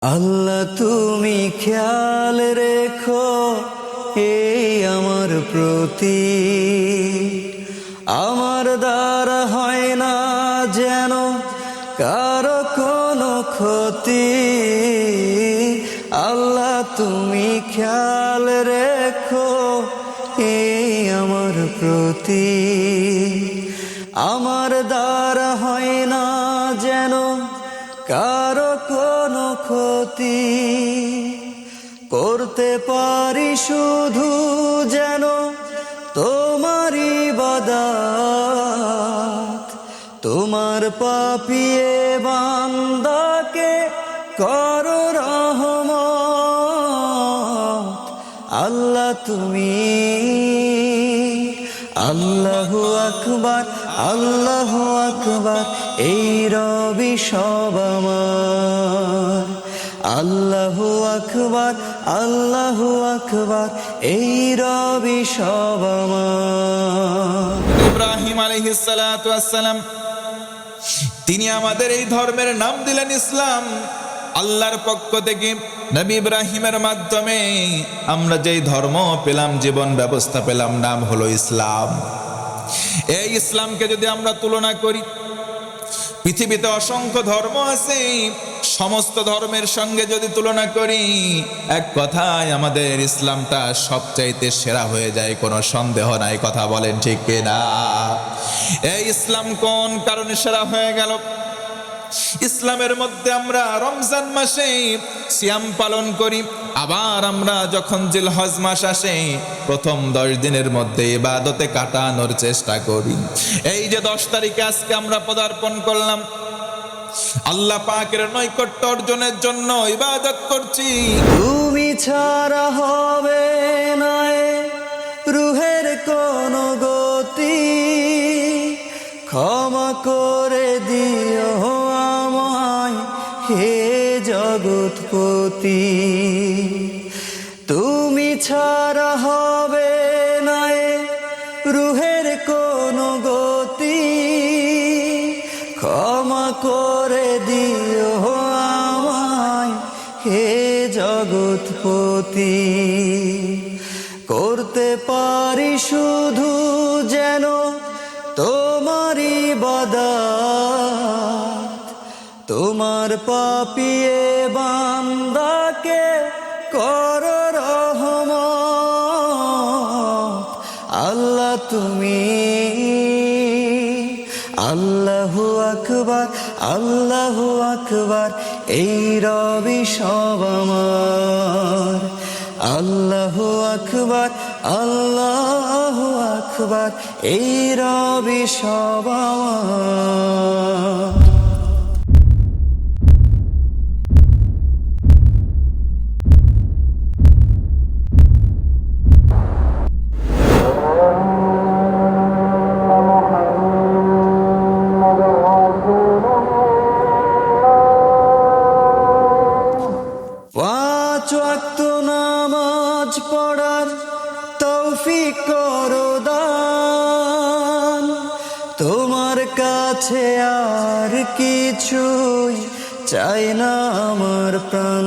আল্লাহ তুমি খেয়াল রেখো এই আমার প্রতি, আমার দ্বারা হয় না যেন কারো কোনো ক্ষতি। আল্লাহ তুমি খেয়াল রেখো এই আমার প্রতি, আমার দ্বারা হয় না যেন কারো কোনো ক্ষতি। করতে পারি শুধু যেন তোমারই ইবাদত, তোমার পাপিয়ে বান্দাকে করো রহমত। আল্লাহ তুমি আল্লাহু আকবার, আল্লাহু আকবার এই রবি সব আমার। আল্লাহু আকবার, আল্লাহু আকবার এই রবি সব আমার। ইব্রাহিম আলাইহিস সালাতু ওয়াস সালাম তিনি আমাদের এই ধর্মের নাম দিলেন ইসলাম। আল্লাহর পক্ষ থেকে নবী ইব্রাহিমের মাধ্যমে আমরা যেই ধর্ম পেলাম, জীবন ব্যবস্থা পেলাম, নাম হলো ইসলাম। এই ইসলামকে যদি আমরা তুলনা করি, পৃথিবীতে অসংখ্য ধর্ম আছে, সমস্ত ধর্মের সঙ্গে যদি তুলনা করি, এক কথায় আমাদের ইসলামটা সবচাইতে সেরা হয়ে যায়, কোনো সন্দেহ নাই। কথা বলেন ঠিক কিনা? এই ইসলাম কোন কারণে সেরা হয়ে গেল? ইসলামের মধ্যে আমরা রমজান মাসে সিয়াম পালন করি, আবার আমরা যখন জিলহজ মাস আসে প্রথম 10 দিনের মধ্যে ইবাদতে কাটানোর চেষ্টা করি। এই যে 10 তারিখে আজকে আমরা পদার্পণ করলাম, আল্লাহ পাকের নৈকট্য অর্জনের জন্য ইবাদত করছি। তুমি ছাড়া হবে না রুহের কোনো গতি, ক্ষমা করে দিও আমায় হে জগৎপতি। তুমি ছাড়া হবে না রুহের কোনো গতি, ক্ষমা করে দিও আমায় হে জগৎপতি। করতে পারি শুধু যেন তোমারই ইবাদত, তোমার পাপিয়ে বান্দাকে করো রহমত। আল্লাহ তুমি আল্লাহু আকবার, আল্লাহু আকবার এই রবি সব আমার। আল্লাহু আকবার, আল্লাহু আকবার এই রবি সব আমার। পাঁচ ওয়াক্ত নামাজ পড়ার তৌফিক করো দান, তোমার কাছে আর কিছুই চাই না আমার প্রাণ।